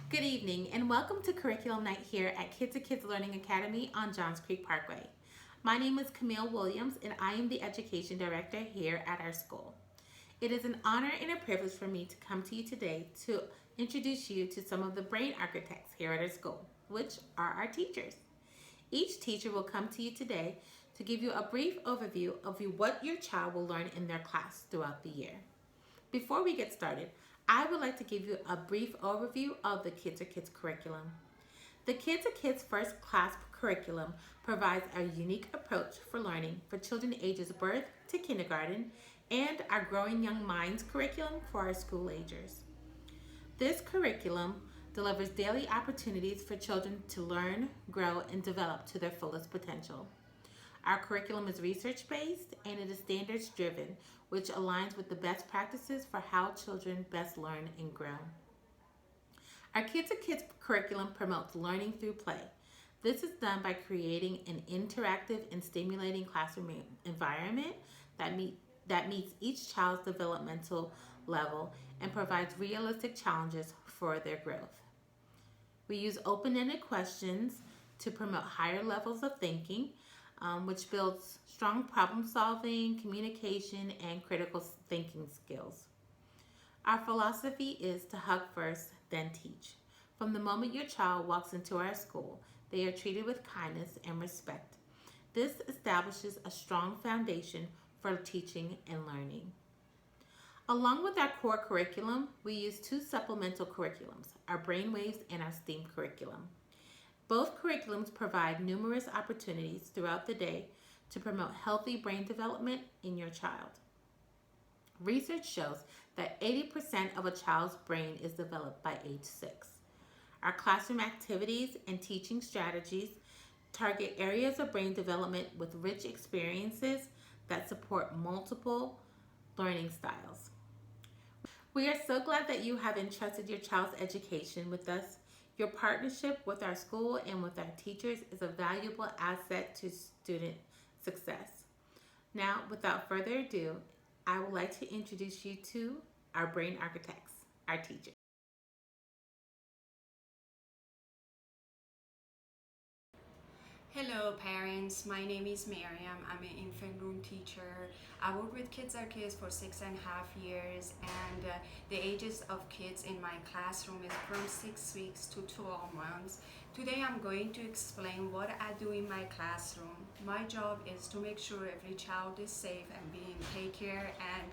Good evening and welcome to Curriculum Night here at Kids to Kids Learning Academy on Johns Creek Parkway. My name is Camille Williams and I am the Education Director here at our school. It is an honor and a privilege for me to come to you today to introduce you to some of the brain architects here at our school, which are our teachers. Each teacher will come to you today to give you a brief overview of what your child will learn in their class throughout the year. Before we get started, I would like to give you a brief overview of the Kids to Kids curriculum. The Kids to Kids First Class curriculum provides a unique approach for learning for children ages birth to kindergarten and our Growing Young Minds curriculum for our school agers. This curriculum delivers daily opportunities for children to learn, grow, and develop to their fullest potential. Our curriculum is research-based and it is standards-driven, which aligns with the best practices for how children best learn and grow. Our Kids to Kids curriculum promotes learning through play. This is done by creating an interactive and stimulating classroom environment that meets each child's developmental level and provides realistic challenges for their growth. We use open-ended questions to promote higher levels of thinking, which builds strong problem solving, communication, and critical thinking skills. Our philosophy is to hug first, then teach. From the moment your child walks into our school, they are treated with kindness and respect. This establishes a strong foundation for teaching and learning. Along with our core curriculum, we use two supplemental curriculums, our Brainwaves and our STEAM curriculum. Both curriculums provide numerous opportunities throughout the day to promote healthy brain development in your child. Research shows that 80% of a child's brain is developed by age 6. Our classroom activities and teaching strategies target areas of brain development with rich experiences that support multiple learning styles. We are so glad that you have entrusted your child's education with us. Your partnership with our school and with our teachers is a valuable asset to student success. Now, without further ado, I would like to introduce you to our brain architects, our teachers. Hello parents, my name is Miriam. I'm an infant room teacher. I work with Kids Are Kids for 6.5 years and the ages of kids in my classroom is from 6 weeks to 12 months. Today I'm going to explain what I do in my classroom. My job is to make sure every child is safe and being taken care and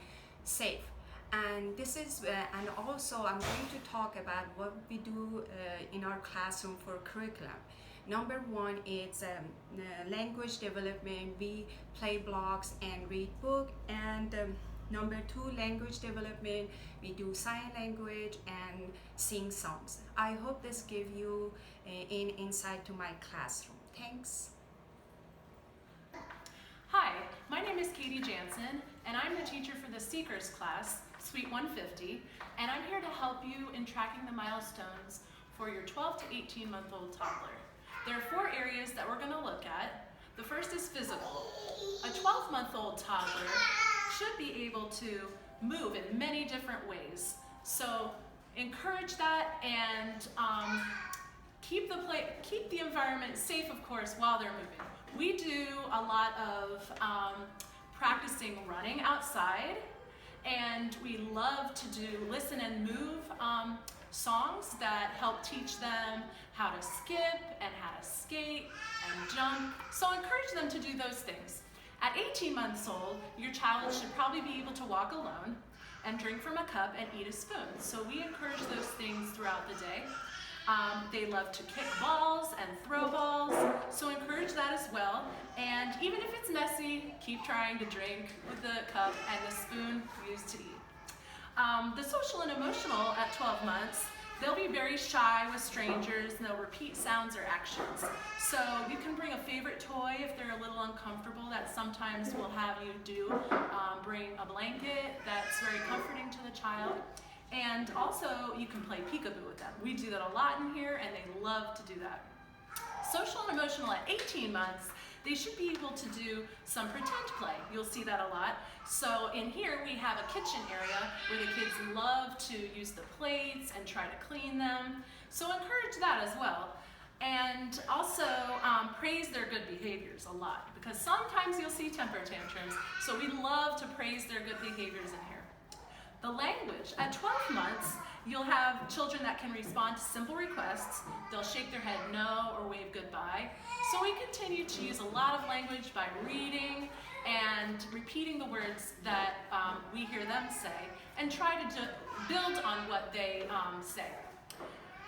safe. And this is and also I'm going to talk about what we do in our classroom for curriculum. Number one is language development. We play blocks and read book. And number two, language development. We do sign language and sing songs. I hope this gives you an insight to my classroom. Thanks. Hi, my name is Katie Jansen, and I'm the teacher for the Seekers class, Suite 150, and I'm here to help you in tracking the milestones for your 12 to 18-month-old toddler. There are 4 areas that we're going to look at. The first is physical. A 12-month-old toddler should be able to move in many different ways. So encourage that and keep the environment safe, of course, while they're moving. We do a lot of practicing running outside, and we love to do listen and move songs that help teach them how to skip and how to skate and jump. So encourage them to do those things. At 18 months old, your child should probably be able to walk alone and drink from a cup and eat a spoon. So we encourage those things throughout the day. They love to kick balls and throw balls, so encourage that as well. And even if it's messy, keep trying to drink with the cup and the spoon used to eat. The social and emotional at 12 months, they'll be very shy with strangers and they'll repeat sounds or actions. So you can bring a favorite toy if they're a little uncomfortable. That sometimes we'll have you do. Bring a blanket that's very comforting to the child. And also you can play peekaboo with them. We do that a lot in here and they love to do that. Social and emotional at 18 months, they should be able to do some pretend play. You'll see that a lot. So in here we have a kitchen area where the kids love to use the plates and try to clean them. So encourage that as well. And also praise their good behaviors a lot, because sometimes you'll see temper tantrums. So we love to praise their good behaviors in here. The language, at 12 months, you'll have children that can respond to simple requests. They'll shake their head no or wave goodbye. So we continue to use a lot of language by reading and repeating the words that we hear them say, and try to build on what they say.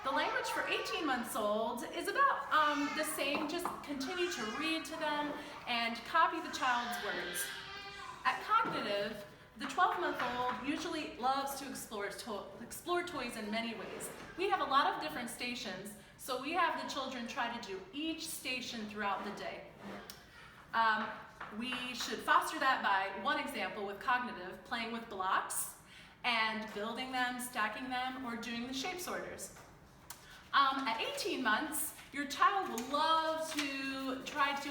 The language for 18 months old is about the same. Just continue to read to them and copy the child's words. At cognitive, the 12-month-old usually loves to explore toys in many ways. We have a lot of different stations, so we have the children try to do each station throughout the day. We should foster that by, one example with cognitive, playing with blocks and building them, stacking them, or doing the shape sorters. At 18 months, your child will love to try to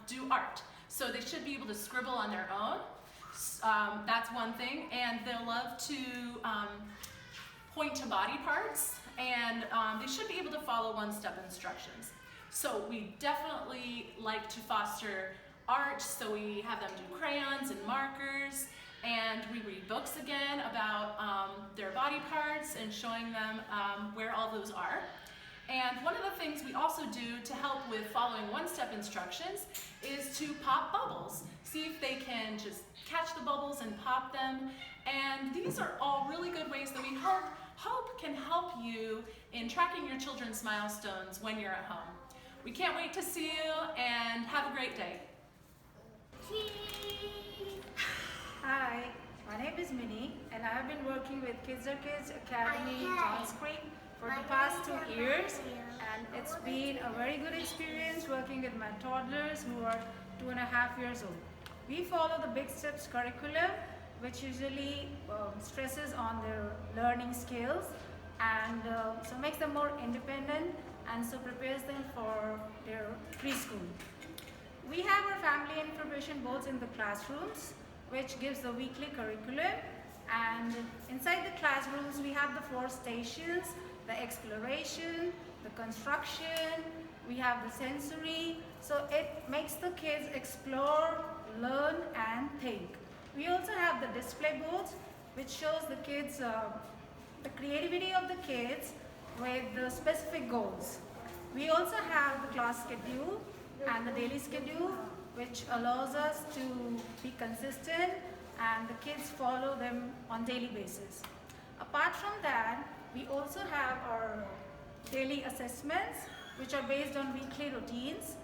do art. So they should be able to scribble on their own. That's one thing. And they'll love to point to body parts, and they should be able to follow one-step instructions. So we definitely like to foster art, so we have them do crayons and markers, and we read books again about their body parts and showing them where all those are. And one of the things we also do to help with following one-step instructions is to pop bubbles. See if they can just catch the bubbles and pop them. And these are all really good ways that we hope can help you in tracking your children's milestones when you're at home. We can't wait to see you, and have a great day. Hi, my name is Minnie, and I've been working with Kids Are Kids Academy Johns Creek for the past 2 years, and it's been a very good experience working with my toddlers who are 2.5 years old. We follow the Big Steps curriculum, which usually stresses on their learning skills, and so makes them more independent, and so prepares them for their preschool. We have our family information boards in the classrooms, which gives the weekly curriculum, and inside the classrooms we have the 4 stations: the exploration, the construction, we have the sensory, so it makes the kids explore, learn and think. We also have the display boards, which shows the kids the creativity of the kids with the specific goals. We also have the class schedule and the daily schedule, which allows us to be consistent and the kids follow them on daily basis. Apart from that, we also have our daily assessments, which are based on weekly routines,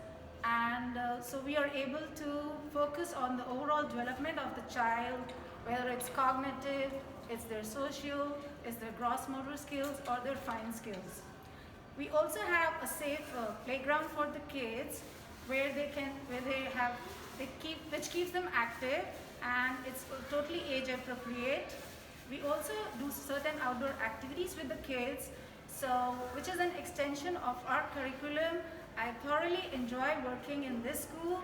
and so we are able to focus on the overall development of the child, whether it's cognitive, it's their social, it's their gross motor skills, or their fine skills. We also have a safe playground for the kids, which keeps them active, and it's totally age appropriate. We also do certain outdoor activities with the kids, which is an extension of our curriculum. I thoroughly enjoy working in this school,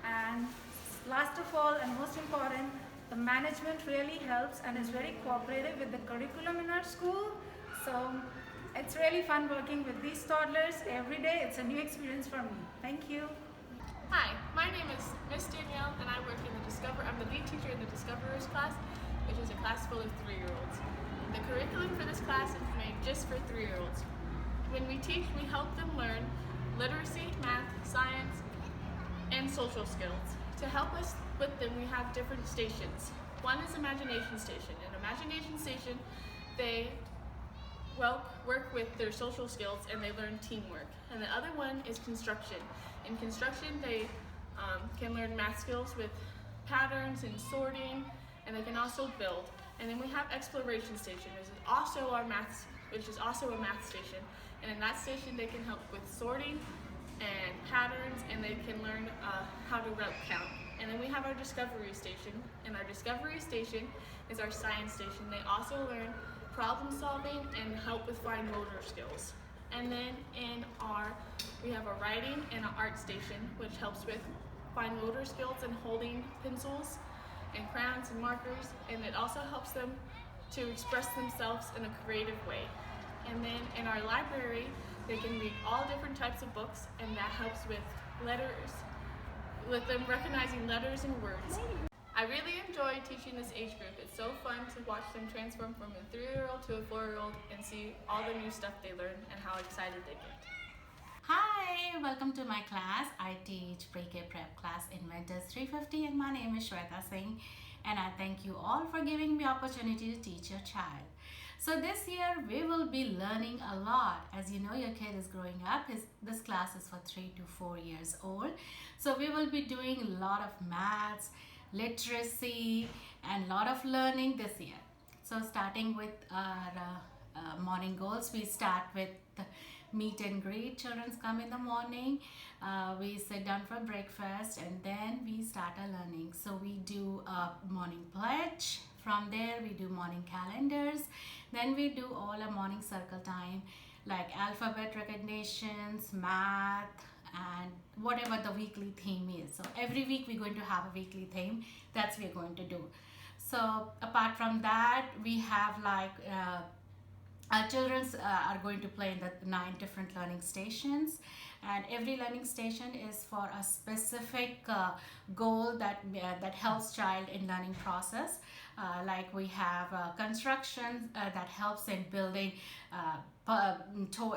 and last of all and most important, the management really helps and is very cooperative with the curriculum in our school. So it's really fun working with these toddlers every day. It's a new experience for me. Thank you. Hi, my name is Miss Danielle, and I work in I'm the lead teacher in the Discoverers class, which is a class full of 3-year-olds. The curriculum for this class is made just for 3-year-olds. When we teach, we help them learn literacy, math, science, and social skills. To help us with them, we have different stations. One is Imagination Station. In Imagination Station, they work with their social skills and they learn teamwork. And the other one is Construction. In Construction, they can learn math skills with patterns and sorting, and they can also build. And then we have Exploration Station, which is also a math station. And in that station, they can help with sorting and patterns, and they can learn how to route count. And then we have our Discovery Station, and our Discovery Station is our science station. They also learn problem solving and help with fine motor skills. And then we have a writing and an art station, which helps with fine motor skills and holding pencils and crayons and markers, and it also helps them to express themselves in a creative way. And then in our library, they can read all different types of books, and that helps with letters, with them recognizing letters and words. I really enjoy teaching this age group. It's so fun to watch them transform from a 3-year-old to a 4-year-old and see all the new stuff they learn and how excited they get. Hi, welcome to my class. I teach pre-K prep class Inventors 350 and my name is Shweta Singh, and I thank you all for giving me opportunity to teach your child. So this year we will be learning a lot. As you know, your kid is growing up. This class is for 3 to 4 years old. So we will be doing a lot of maths, literacy, and a lot of learning this year. So starting with our morning goals, we start with meet and greet. Children come in the morning, we sit down for breakfast, and then we start our learning. So we do a morning pledge. From there we do morning calendars. Then we do all our morning circle time, like alphabet recognitions, math, and whatever the weekly theme is. So every week we're going to have a weekly theme. That's what we're going to do. So apart from that, we have like our children are going to play in the 9 different learning stations, and every learning station is for a specific goal that helps child in learning process. Like we have construction that helps in building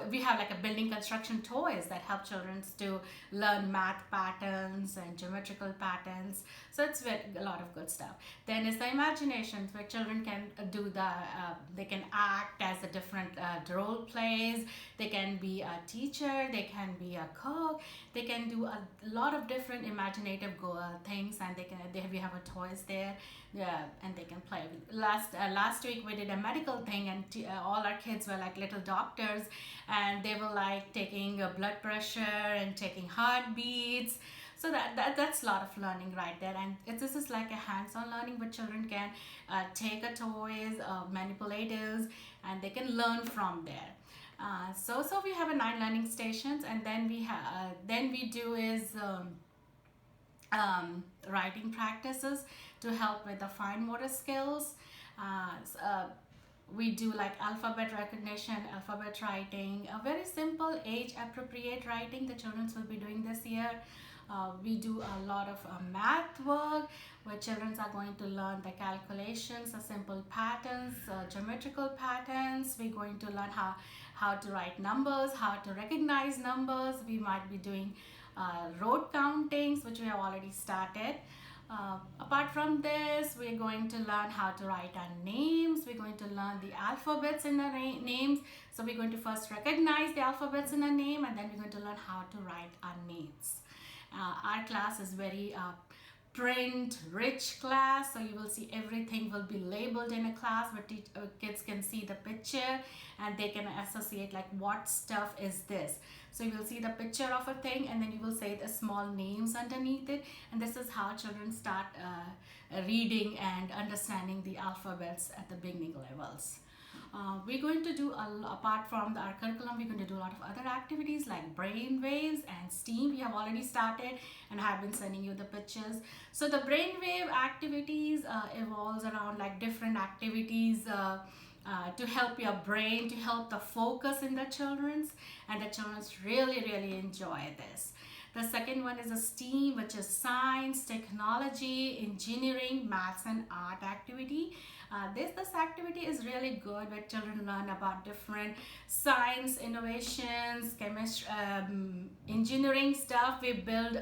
we have like a building construction toys that help children to learn math patterns and geometrical patterns. So it's a lot of good stuff. Then is the imaginations, where children can do they can act as a different role plays. They can be a teacher, they can be a cook, they can do a lot of different imaginative things, and we have a toys there. Yeah, and they can play. Last week we did a medical thing, and all our kids were like little doctors, and they were like taking blood pressure and taking heartbeats. So that's a lot of learning right there, and this is like a hands-on learning where children can take a toys, manipulatives, and they can learn from there. So we have a 9 learning stations, and then we do is writing practices to help with the fine motor skills. We do like alphabet recognition, alphabet writing, a very simple age appropriate writing the children will be doing this year. We do a lot of math work where children are going to learn the calculations, the simple patterns, geometrical patterns. We're going to learn how to write numbers, how to recognize numbers. We might be doing road countings, which we have already started. Apart from this, we're going to learn how to write our names. We're going to learn the alphabets in our names. So we're going to first recognize the alphabets in a name, and then we're going to learn how to write our names. Our class is very print rich class, so you will see everything will be labeled in a class where kids can see the picture and they can associate like what stuff is this. So you will see the picture of a thing, and then you will say the small names underneath it, and this is how children start reading and understanding the alphabets at the beginning levels. We're going to do, apart from our curriculum, we're going to do a lot of other activities like brain waves and STEAM. We have already started, and I have been sending you the pictures. So the brainwave activities evolves around like different activities to help your brain, to help the focus in the children's, and the children's really enjoy this. The second one is a STEAM, which is science, technology, engineering, maths, and art activity. This activity is really good where children learn about different science, innovations, chemistry, engineering stuff. We build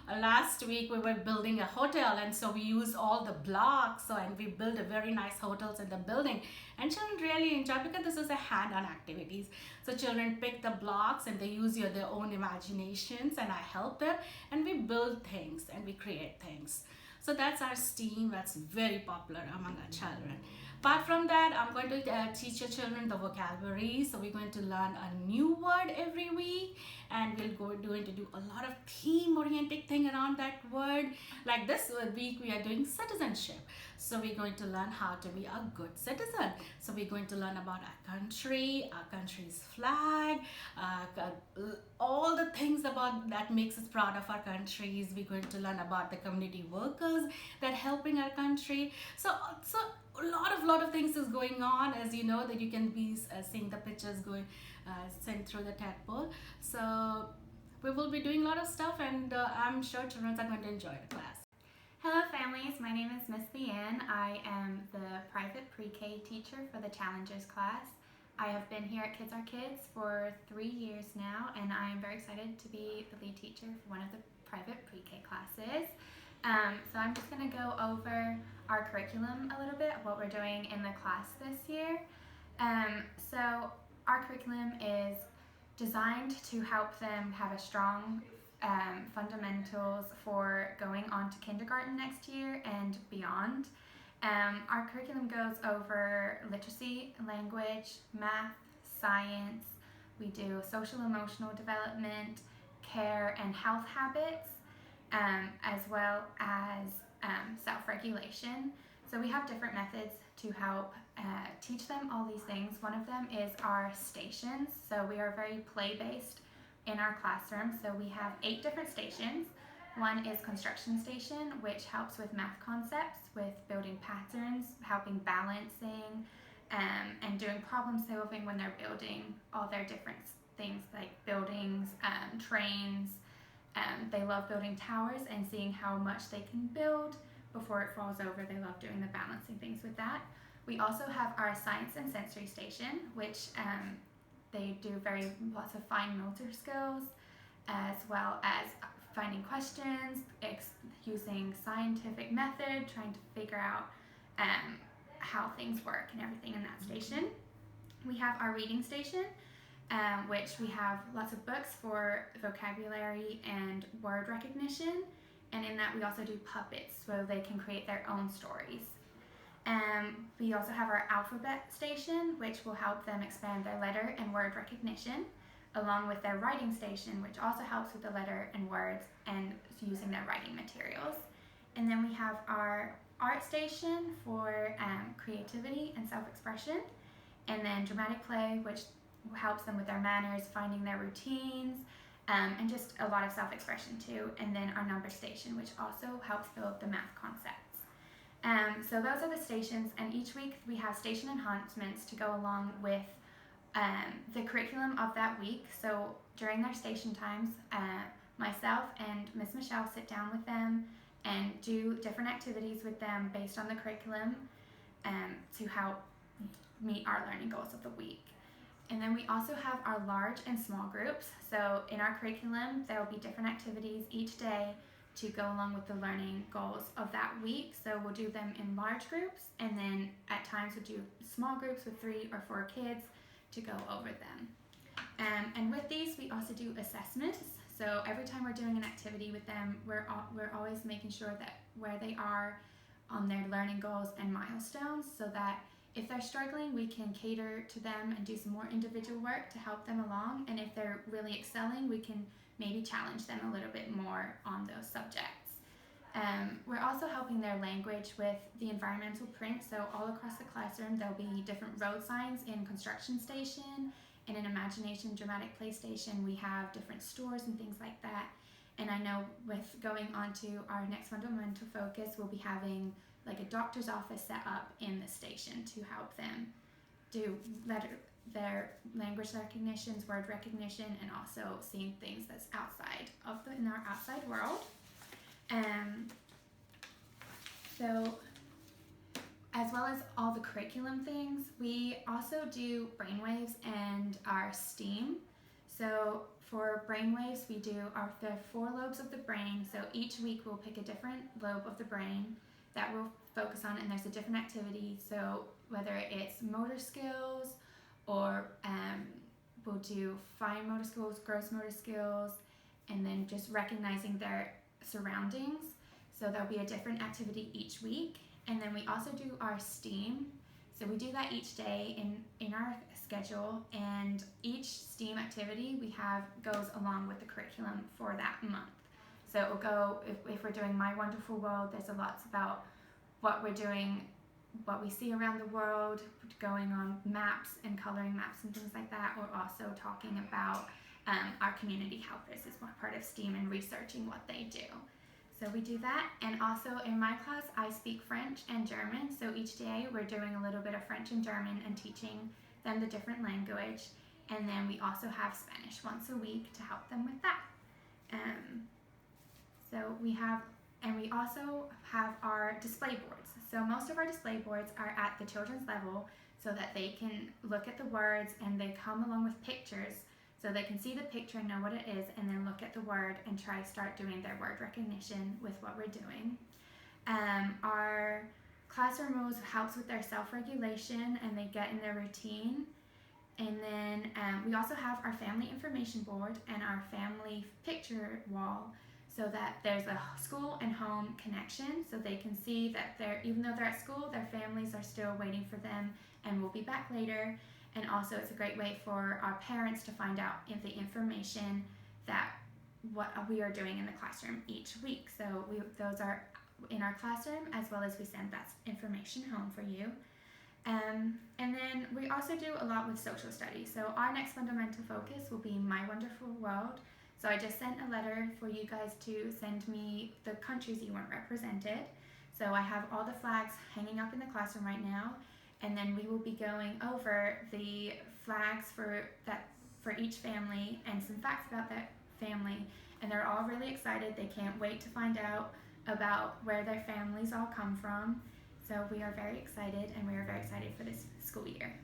last week we were building a hotel, and so we use all the blocks, and we build a very nice hotels in the building, and children really enjoy because this is a hand-on activities. So children pick the blocks and they use their own imaginations, and I help them, and we build things and we create things. So that's our STEAM. That's very popular among our children. Apart from that, I'm going to teach your children the vocabulary. So we're going to learn a new word every week, and going to do a lot of theme-oriented thing around that word. Like this week, we are doing citizenship. So we're going to learn how to be a good citizen. So we're going to learn about our country's flag, all the things about that makes us proud of our countries. We're going to learn about the community workers that helping our country. So a lot of things is going on, as you know, that you can be seeing the pictures going sent through the tadpole. So we will be doing a lot of stuff, and I'm sure children are going to enjoy the class. Hello families, my name is Miss Leanne. I am the private pre-K teacher for the Challengers class. I have been here at Kids Are Kids for 3 years now, and I am very excited to be the lead teacher for one of the private pre-K classes. So I'm just going to go over our curriculum a little bit, what we're doing in the class this year. So our curriculum is designed to help them have a strong fundamentals for going on to kindergarten next year and beyond. Our curriculum goes over literacy, language, math, science. We do social emotional development, care and health habits, as well as self-regulation. So we have different methods to help teach them all these things. One of them is our stations. So we are very play-based in our classroom. So we have 8 different stations. One is construction station, which helps with math concepts, with building patterns, helping balancing, and doing problem solving when they're building all their different things like buildings, trains. They love building towers and seeing how much they can build before it falls over. They love doing the balancing things with that. We also have our science and sensory station, which they do lots of fine motor skills, as well as finding questions, using scientific method, trying to figure out how things work and everything in that station. We have our reading station, which we have lots of books for vocabulary and word recognition, and in that we also do puppets so they can create their own stories. We also have our alphabet station, which will help them expand their letter and word recognition, along with their writing station, which also helps with the letter and words and using their writing materials. And then we have our art station for creativity and self-expression, and then dramatic play, which helps them with their manners, finding their routines, and just a lot of self-expression too. And then our number station, which also helps build the math concepts. So those are the stations, and each week we have station enhancements to go along with the curriculum of that week. So during their station times, myself and Miss Michelle sit down with them and do different activities with them based on the curriculum to help meet our learning goals of the week. And then we also have our large and small groups. So in our curriculum, there will be different activities each day to go along with the learning goals of that week. So we'll do them in large groups, and then at times we'll do small groups with 3 or 4 kids to go over them. And with these, we also do assessments. So every time we're doing an activity with them, we're always making sure that where they are on their learning goals and milestones, so that if they're struggling, we can cater to them and do some more individual work to help them along. And if they're really excelling, we can maybe challenge them a little bit more on those subjects. We're also helping their language with the environmental print. So all across the classroom, there'll be different road signs in construction station, and in imagination dramatic play station, we have different stores and things like that. And I know with going on to our next fundamental focus, we'll be having like a doctor's office set up in the station to help them do their language recognitions, word recognition, and also seeing things that's outside of in our outside world. So as well as all the curriculum things, we also do brainwaves and our STEAM. So for brainwaves, we do the 4 lobes of the brain. So each week we'll pick a different lobe of the brain that we'll focus on, and there's a different activity. So whether it's motor skills, or we'll do fine motor skills, gross motor skills, and then just recognizing their surroundings. So there'll be a different activity each week. And then we also do our STEAM. So we do that each day in our schedule, and each STEAM activity we have goes along with the curriculum for that month. So it will go, if we're doing My Wonderful World, there's a lot about what we're doing, what we see around the world, going on maps and coloring maps and things like that. We're also talking about our community helpers as one part of STEAM and researching what they do. So we do that, and also in my class I speak French and German, so each day we're doing a little bit of French and German and teaching them the different language, and then we also have Spanish once a week to help them with that. We also have our display boards. So most of our display boards are at the children's level so that they can look at the words, and they come along with pictures so they can see the picture and know what it is, and then look at the word and try to start doing their word recognition with what we're doing. Our classroom rules helps with their self-regulation, and they get in their routine. And then we also have our family information board and our family picture wall, so that there's a school and home connection, so they can see that even though they're at school, their families are still waiting for them and will be back later. And also it's a great way for our parents to find out the information that what we are doing in the classroom each week. So those are in our classroom, as well as we send that information home for you. And then we also do a lot with social studies. So our next fundamental focus will be My Wonderful World. So I just sent a letter for you guys to send me the countries you want represented. So I have all the flags hanging up in the classroom right now, and then we will be going over the flags for each family and some facts about that family. And they're all really excited. They can't wait to find out about where their families all come from. So we are very excited, and we are very excited for this school year.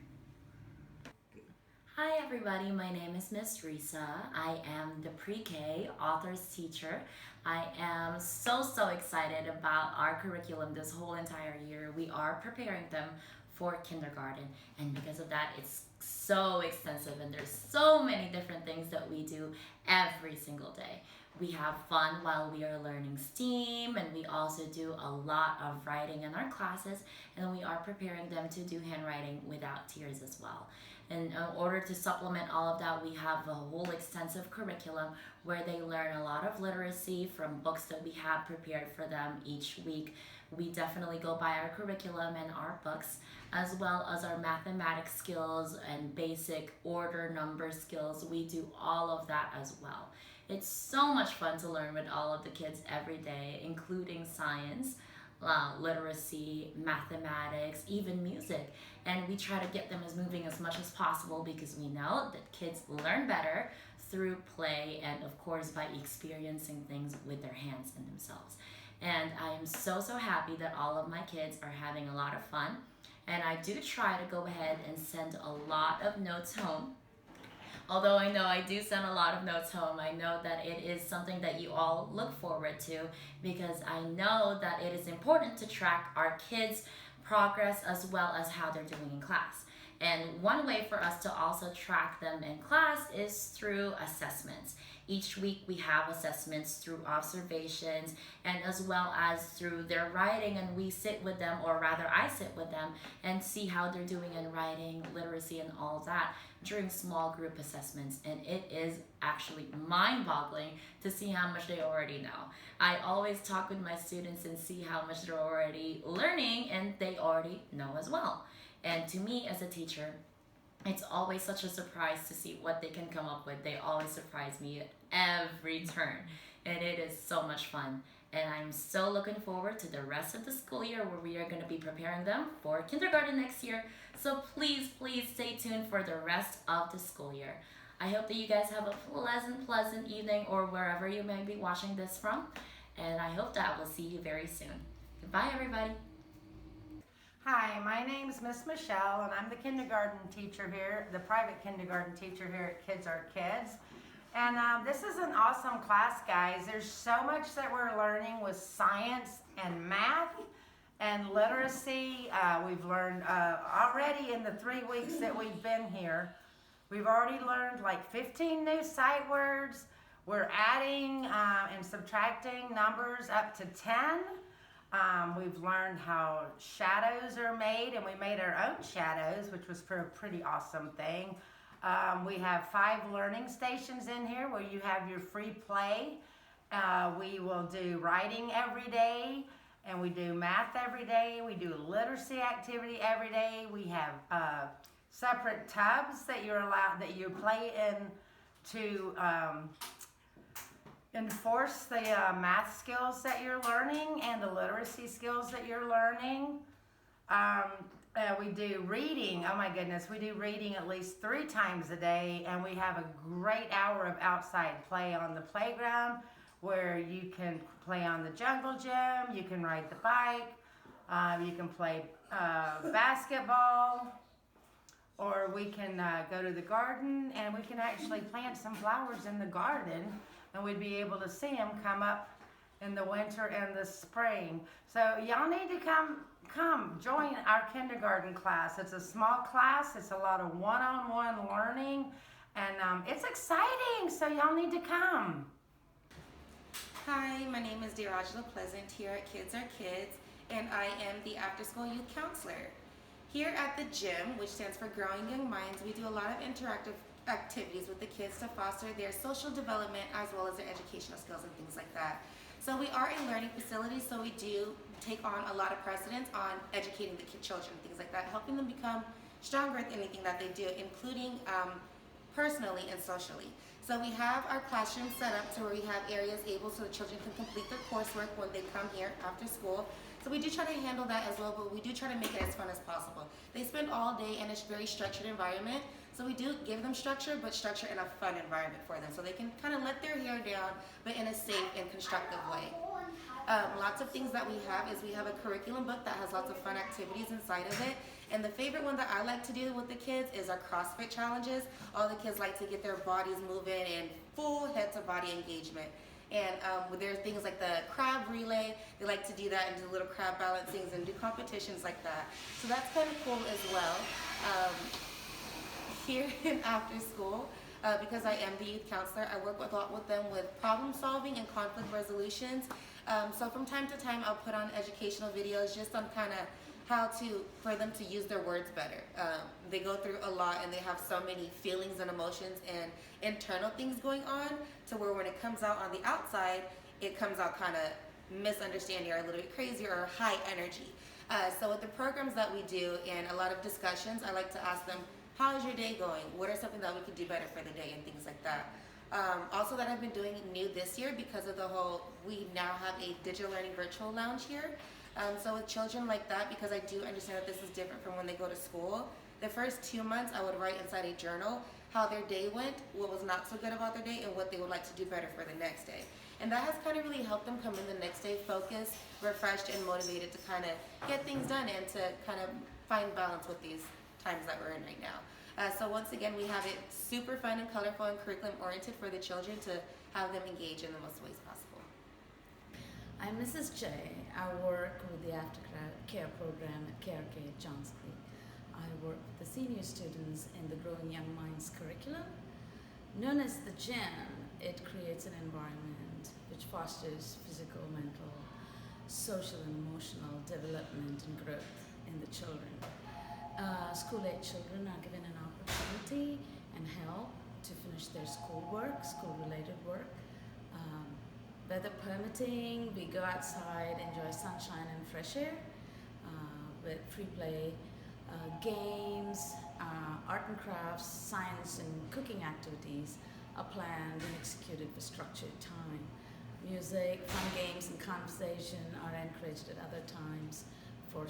Hi everybody, my name is Miss Risa. I am the pre-K authors teacher. I am so excited about our curriculum this whole entire year. We are preparing them for kindergarten, and because of that it's so extensive, and there's so many different things that we do every single day. We have fun while we are learning STEAM, and we also do a lot of writing in our classes, and we are preparing them to do handwriting without tears as well. And in order to supplement all of that, we have a whole extensive curriculum where they learn a lot of literacy from books that we have prepared for them each week. We definitely go by our curriculum and our books, as well as our mathematics skills and basic order number skills. We do all of that as well. It's so much fun to learn with all of the kids every day, including science, literacy, mathematics, even music. And we try to get them moving as much as possible, because we know that kids learn better through play and of course by experiencing things with their hands and themselves. And I am so happy that all of my kids are having a lot of fun. And I do try to go ahead and send a lot of notes home. Although I know I do send a lot of notes home, I know that it is something that you all look forward to, because I know that it is important to track our kids' progress as well as how they're doing in class. And one way for us to also track them in class is through assessments. Each week we have assessments through observations and as well as through their writing, and we sit with them, or rather I sit with them and see how they're doing in writing, literacy, and all that during small group assessments. And it is actually mind-boggling to see how much they already know. I always talk with my students and see how much they're already learning, and they already know as well. And to me as a teacher, it's always such a surprise to see what they can come up with. They always surprise me at every turn, and it is so much fun. And I'm so looking forward to the rest of the school year, where we are going to be preparing them for kindergarten next year. So please stay tuned for the rest of the school year. I hope that you guys have a pleasant evening, or wherever you may be watching this from. And I hope that I will see you very soon. Goodbye, everybody. Hi, my name's Miss Michelle, and I'm the kindergarten teacher here, the private kindergarten teacher here at Kids Are Kids. And this is an awesome class, guys. There's so much that we're learning with science and math and literacy. We've learned already in the 3 weeks that we've been here. We've already learned like 15 new sight words. We're adding and subtracting numbers up to 10. We've learned how shadows are made, and we made our own shadows, which was a pretty awesome thing. We have 5 learning stations in here where you have your free play. We will do writing every day, and we do math every day. We do literacy activity every day. We have separate tubs that you play in to enforce the math skills that you're learning and the literacy skills that you're learning. We do reading. Oh my goodness, we do reading at least 3 times a day, and we have a great hour of outside play on the playground where you can play on the jungle gym, you can ride the bike, you can play basketball, or we can go to the garden, and we can actually plant some flowers in the garden, and we'd be able to see them come up in the winter and the spring. So y'all need to come join our kindergarten class. It's a small class. It's a lot of one-on-one learning, and it's exciting, so y'all need to come. Hi, my name is Dearajla Pleasant here at Kids Are Kids, and I am the after-school youth counselor. Here at the gym, which stands for Growing Young Minds, we do a lot of interactive activities with the kids to foster their social development as well as their educational skills and things like that. So we are a learning facility, so we do take on a lot of precedence on educating the children and things like that, helping them become stronger at anything that they do, including personally and socially. So we have our classroom set up to where we have areas able so the children can complete their coursework when they come here after school. So we do try to handle that as well, but we do try to make it as fun as possible. They spend all day in a very structured environment, so we do give them structure, but structure in a fun environment for them, so they can kind of let their hair down, but in a safe and constructive way. Lots of things that we have is we have a curriculum book that has lots of fun activities inside of it. And the favorite one that I like to do with the kids is our CrossFit challenges. All the kids like to get their bodies moving and full head to body engagement. And there are things like the crab relay. They like to do that and do little crab balancings and do competitions like that. So that's kind of cool as well. Here in after school, because I am the youth counselor, I work a lot with them with problem solving and conflict resolutions. So from time to time, I'll put on educational videos just on kind of how for them to use their words better. They go through a lot, and they have so many feelings and emotions and internal things going on, to where when it comes out on the outside, it comes out kind of misunderstanding or a little bit crazy or high energy. So with the programs that we do and a lot of discussions, I like to ask them, how is your day going? What are something that we could do better for the day and things like that. Also that I've been doing new this year because of we now have a digital learning virtual lounge here. So with children like that, because I do understand that this is different from when they go to school, the first 2 months I would write inside a journal how their day went, what was not so good about their day, and what they would like to do better for the next day. And that has kind of really helped them come in the next day focused, refreshed, and motivated to kind of get things done and to kind of find balance with these times that we're in right now. So once again, we have it super fun and colorful and curriculum oriented for the children to have them engage in the most ways possible. I'm Mrs. J. I work with the aftercare program at KRK at Johns Creek. I work with the senior students in the Growing Young Minds curriculum. Known as the gym, it creates an environment which fosters physical, mental, social, and emotional development and growth in the children. School-age children are given an opportunity and help to finish their schoolwork, school-related work. Weather permitting, we go outside, enjoy sunshine and fresh air with free play, games, art and crafts, science and cooking activities are planned and executed with structured time. Music, fun games and conversation are encouraged at other times for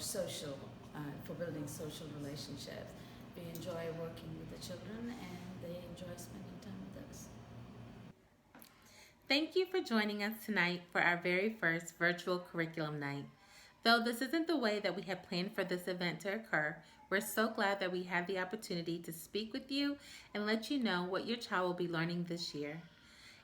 building social relationships. We enjoy working with the children, and they enjoy spending time with us. Thank you for joining us tonight for our very first virtual curriculum night. Though this isn't the way that we had planned for this event to occur, we're so glad that we have the opportunity to speak with you and let you know what your child will be learning this year.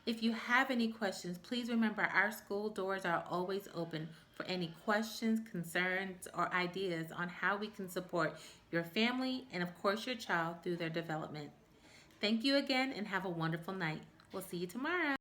If you have any questions, please remember our school doors are always open for any questions, concerns, or ideas on how we can support your family and, of course, your child through their development. Thank you again and have a wonderful night. We'll see you tomorrow.